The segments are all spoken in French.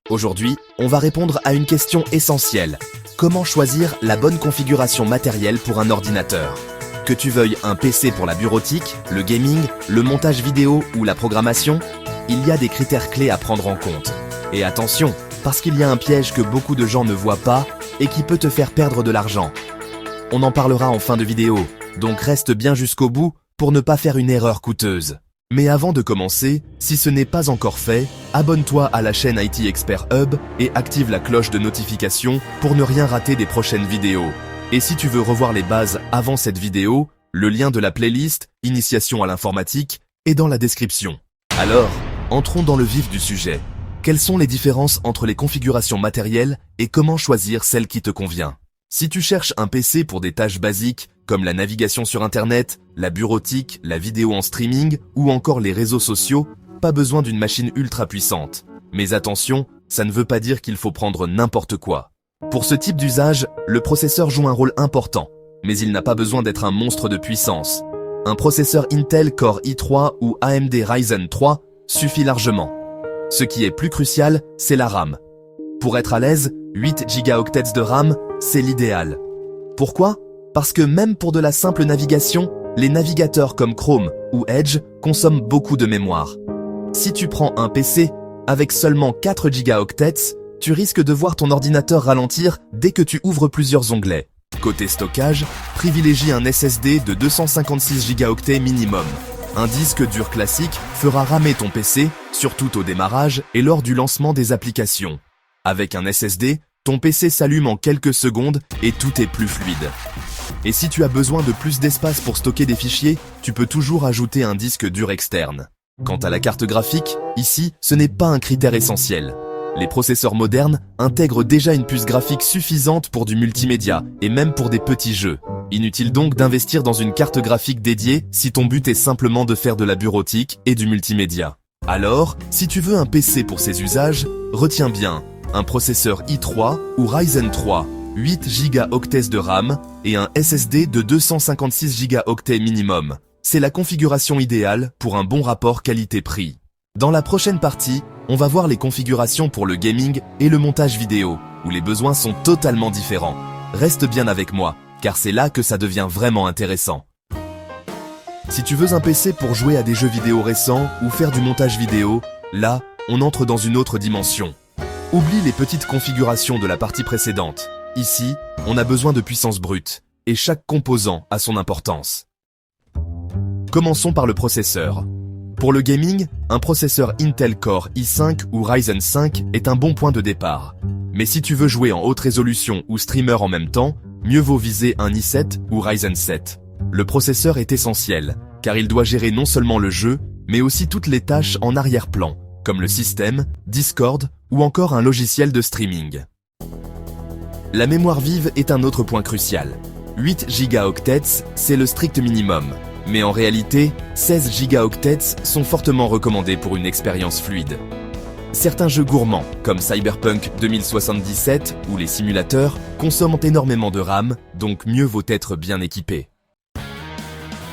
Aujourd'hui, on va répondre à une question essentielle. Comment choisir la bonne configuration matérielle pour un ordinateur? Que tu veuilles un PC pour la bureautique, le gaming, le montage vidéo ou la programmation, il y a des critères clés à prendre en compte. Et attention, parce qu'il y a un piège que beaucoup de gens ne voient pas et qui peut te faire perdre de l'argent. On en parlera en fin de vidéo, donc reste bien jusqu'au bout pour ne pas faire une erreur coûteuse. Mais avant de commencer, si ce n'est pas encore fait, abonne-toi à la chaîne IT Expert Hub et active la cloche de notification pour ne rien rater des prochaines vidéos. Et si tu veux revoir les bases avant cette vidéo, le lien de la playlist « Initiation à l'informatique » est dans la description. Alors, entrons dans le vif du sujet. Quelles sont les différences entre les configurations matérielles et comment choisir celle qui te convient? Si tu cherches un PC pour des tâches basiques comme la navigation sur Internet, la bureautique, la vidéo en streaming ou encore les réseaux sociaux, pas besoin d'une machine ultra puissante. Mais attention, ça ne veut pas dire qu'il faut prendre n'importe quoi. Pour ce type d'usage, le processeur joue un rôle important, mais il n'a pas besoin d'être un monstre de puissance. Un processeur Intel Core i3 ou AMD Ryzen 3 suffit largement. Ce qui est plus crucial, c'est la RAM. Pour être à l'aise, 8 Go de RAM, c'est l'idéal. Pourquoi? Parce que même pour de la simple navigation, les navigateurs comme Chrome ou Edge consomment beaucoup de mémoire. Si tu prends un PC avec seulement 4 Go, tu risques de voir ton ordinateur ralentir dès que tu ouvres plusieurs onglets. Côté stockage, privilégie un SSD de 256 Go minimum. Un disque dur classique fera ramer ton PC, surtout au démarrage et lors du lancement des applications. Avec un SSD, ton PC s'allume en quelques secondes et tout est plus fluide. Et si tu as besoin de plus d'espace pour stocker des fichiers, tu peux toujours ajouter un disque dur externe. Quant à la carte graphique, ici, ce n'est pas un critère essentiel. Les processeurs modernes intègrent déjà une puce graphique suffisante pour du multimédia et même pour des petits jeux. Inutile donc d'investir dans une carte graphique dédiée si ton but est simplement de faire de la bureautique et du multimédia. Alors, si tu veux un PC pour ces usages, retiens bien un processeur i3 ou Ryzen 3, 8 Go de RAM et un SSD de 256 Go minimum. C'est la configuration idéale pour un bon rapport qualité-prix. Dans la prochaine partie, on va voir les configurations pour le gaming et le montage vidéo, où les besoins sont totalement différents. Reste bien avec moi, car c'est là que ça devient vraiment intéressant. Si tu veux un PC pour jouer à des jeux vidéo récents ou faire du montage vidéo, là, on entre dans une autre dimension. Oublie les petites configurations de la partie précédente. Ici, on a besoin de puissance brute, et chaque composant a son importance. Commençons par le processeur. Pour le gaming, un processeur Intel Core i5 ou Ryzen 5 est un bon point de départ. Mais si tu veux jouer en haute résolution ou streamer en même temps, mieux vaut viser un i7 ou Ryzen 7. Le processeur est essentiel, car il doit gérer non seulement le jeu, mais aussi toutes les tâches en arrière-plan, comme le système, Discord ou encore un logiciel de streaming. La mémoire vive est un autre point crucial. 8 Go, c'est le strict minimum. Mais en réalité, 16 Go sont fortement recommandés pour une expérience fluide. Certains jeux gourmands, comme Cyberpunk 2077 ou les simulateurs, consomment énormément de RAM, donc mieux vaut être bien équipé.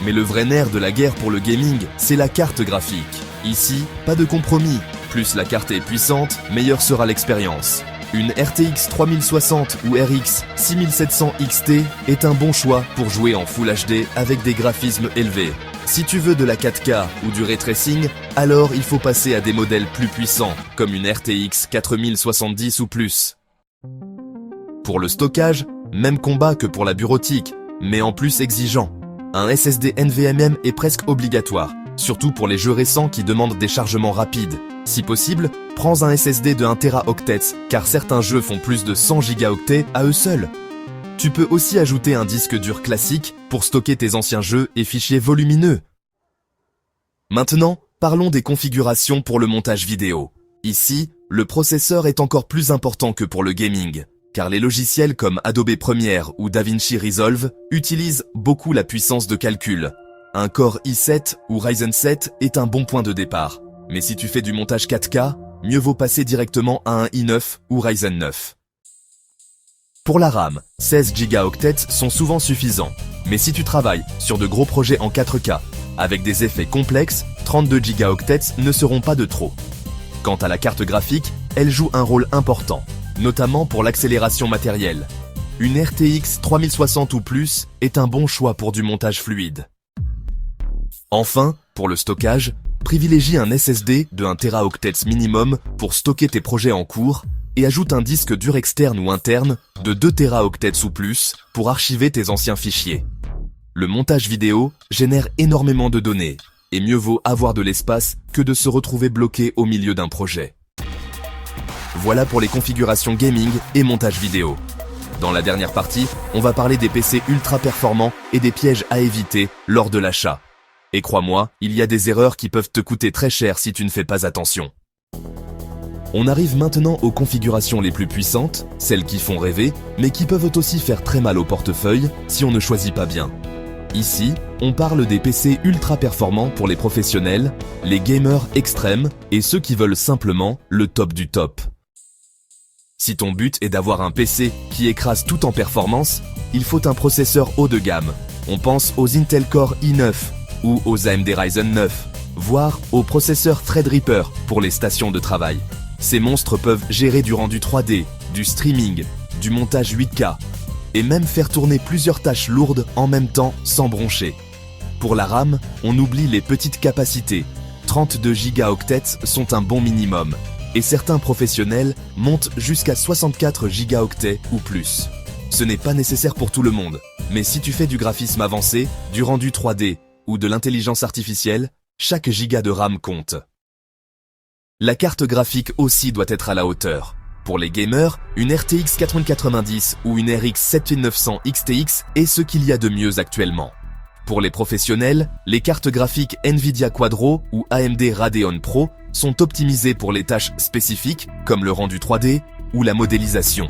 Mais le vrai nerf de la guerre pour le gaming, c'est la carte graphique. Ici, pas de compromis. Plus la carte est puissante, meilleure sera l'expérience. Une RTX 3060 ou RX 6700 XT est un bon choix pour jouer en Full HD avec des graphismes élevés. Si tu veux de la 4K ou du ray tracing, alors il faut passer à des modèles plus puissants, comme une RTX 4070 ou plus. Pour le stockage, même combat que pour la bureautique, mais en plus exigeant. Un SSD NVMe est presque obligatoire, surtout pour les jeux récents qui demandent des chargements rapides. Si possible, prends un SSD de 1 Teraoctets, car certains jeux font plus de 100 Go à eux seuls. Tu peux aussi ajouter un disque dur classique pour stocker tes anciens jeux et fichiers volumineux. Maintenant, parlons des configurations pour le montage vidéo. Ici, le processeur est encore plus important que pour le gaming, car les logiciels comme Adobe Premiere ou DaVinci Resolve utilisent beaucoup la puissance de calcul. Un Core i7 ou Ryzen 7 est un bon point de départ. Mais si tu fais du montage 4K, mieux vaut passer directement à un i9 ou Ryzen 9. Pour la RAM, 16 Go sont souvent suffisants. Mais si tu travailles sur de gros projets en 4K, avec des effets complexes, 32 Go ne seront pas de trop. Quant à la carte graphique, elle joue un rôle important, notamment pour l'accélération matérielle. Une RTX 3060 ou plus est un bon choix pour du montage fluide. Enfin, pour le stockage, privilégie un SSD de 1 Teraoctets minimum pour stocker tes projets en cours et ajoute un disque dur externe ou interne de 2 Teraoctets ou plus pour archiver tes anciens fichiers. Le montage vidéo génère énormément de données et mieux vaut avoir de l'espace que de se retrouver bloqué au milieu d'un projet. Voilà pour les configurations gaming et montage vidéo. Dans la dernière partie, on va parler des PC ultra performants et des pièges à éviter lors de l'achat. Et crois-moi, il y a des erreurs qui peuvent te coûter très cher si tu ne fais pas attention. On arrive maintenant aux configurations les plus puissantes, celles qui font rêver, mais qui peuvent aussi faire très mal au portefeuille si on ne choisit pas bien. Ici, on parle des PC ultra performants pour les professionnels, les gamers extrêmes et ceux qui veulent simplement le top du top. Si ton but est d'avoir un PC qui écrase tout en performance, il faut un processeur haut de gamme. On pense aux Intel Core i9 ou aux AMD Ryzen 9, voire aux processeurs Threadripper pour les stations de travail. Ces monstres peuvent gérer du rendu 3D, du streaming, du montage 8K, et même faire tourner plusieurs tâches lourdes en même temps sans broncher. Pour la RAM, on oublie les petites capacités. 32 Go sont un bon minimum, et certains professionnels montent jusqu'à 64 Go ou plus. Ce n'est pas nécessaire pour tout le monde, mais si tu fais du graphisme avancé, du rendu 3D ou de l'intelligence artificielle, chaque giga de RAM compte. La carte graphique aussi doit être à la hauteur. Pour les gamers, une RTX 4090 ou une RX 7900 XTX est ce qu'il y a de mieux actuellement. Pour les professionnels, les cartes graphiques Nvidia Quadro ou AMD Radeon Pro sont optimisées pour les tâches spécifiques comme le rendu 3D ou la modélisation.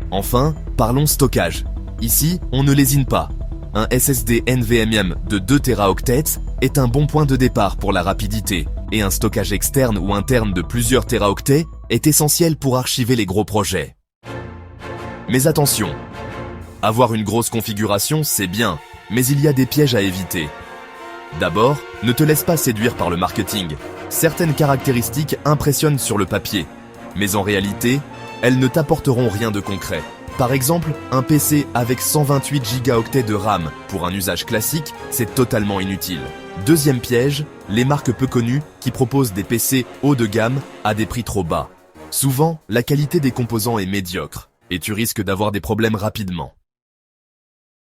Enfin, parlons stockage. Ici, on ne lésine pas. Un SSD NVMe de 2 Teraoctets est un bon point de départ pour la rapidité, et un stockage externe ou interne de plusieurs Teraoctets est essentiel pour archiver les gros projets. Mais attention, avoir une grosse configuration, c'est bien, mais il y a des pièges à éviter. D'abord, ne te laisse pas séduire par le marketing. Certaines caractéristiques impressionnent sur le papier, mais en réalité, elles ne t'apporteront rien de concret. Par exemple, un PC avec 128 Go de RAM pour un usage classique, c'est totalement inutile. Deuxième piège, les marques peu connues qui proposent des PC haut de gamme à des prix trop bas. Souvent, la qualité des composants est médiocre et tu risques d'avoir des problèmes rapidement.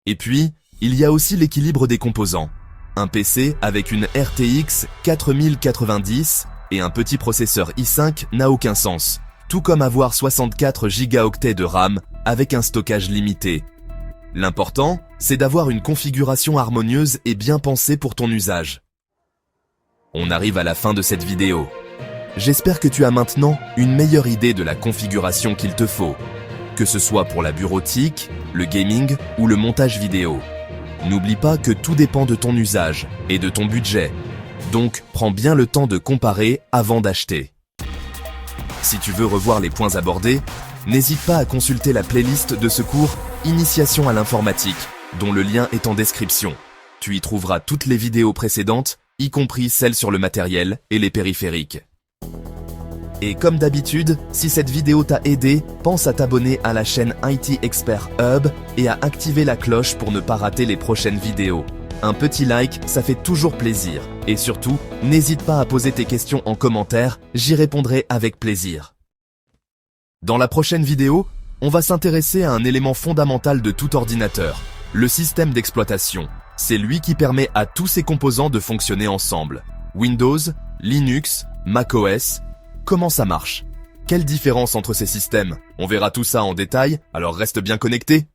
Et puis, il y a aussi l'équilibre des composants. Un PC avec une RTX 4090 et un petit processeur i5 n'a aucun sens, tout comme avoir 64 Go de RAM avec un stockage limité. L'important, c'est d'avoir une configuration harmonieuse et bien pensée pour ton usage. On arrive à la fin de cette vidéo. J'espère que tu as maintenant une meilleure idée de la configuration qu'il te faut, que ce soit pour la bureautique, le gaming ou le montage vidéo. N'oublie pas que tout dépend de ton usage et de ton budget, donc prends bien le temps de comparer avant d'acheter. Si tu veux revoir les points abordés, n'hésite pas à consulter la playlist de ce cours Initiation à l'informatique, dont le lien est en description. Tu y trouveras toutes les vidéos précédentes, y compris celles sur le matériel et les périphériques. Et comme d'habitude, si cette vidéo t'a aidé, pense à t'abonner à la chaîne IT Expert Hub et à activer la cloche pour ne pas rater les prochaines vidéos. Un petit like, ça fait toujours plaisir. Et surtout, n'hésite pas à poser tes questions en commentaire, j'y répondrai avec plaisir. Dans la prochaine vidéo, on va s'intéresser à un élément fondamental de tout ordinateur, le système d'exploitation. C'est lui qui permet à tous ses composants de fonctionner ensemble. Windows, Linux, macOS, comment ça marche? Quelle différence entre ces systèmes? On verra tout ça en détail, alors reste bien connecté.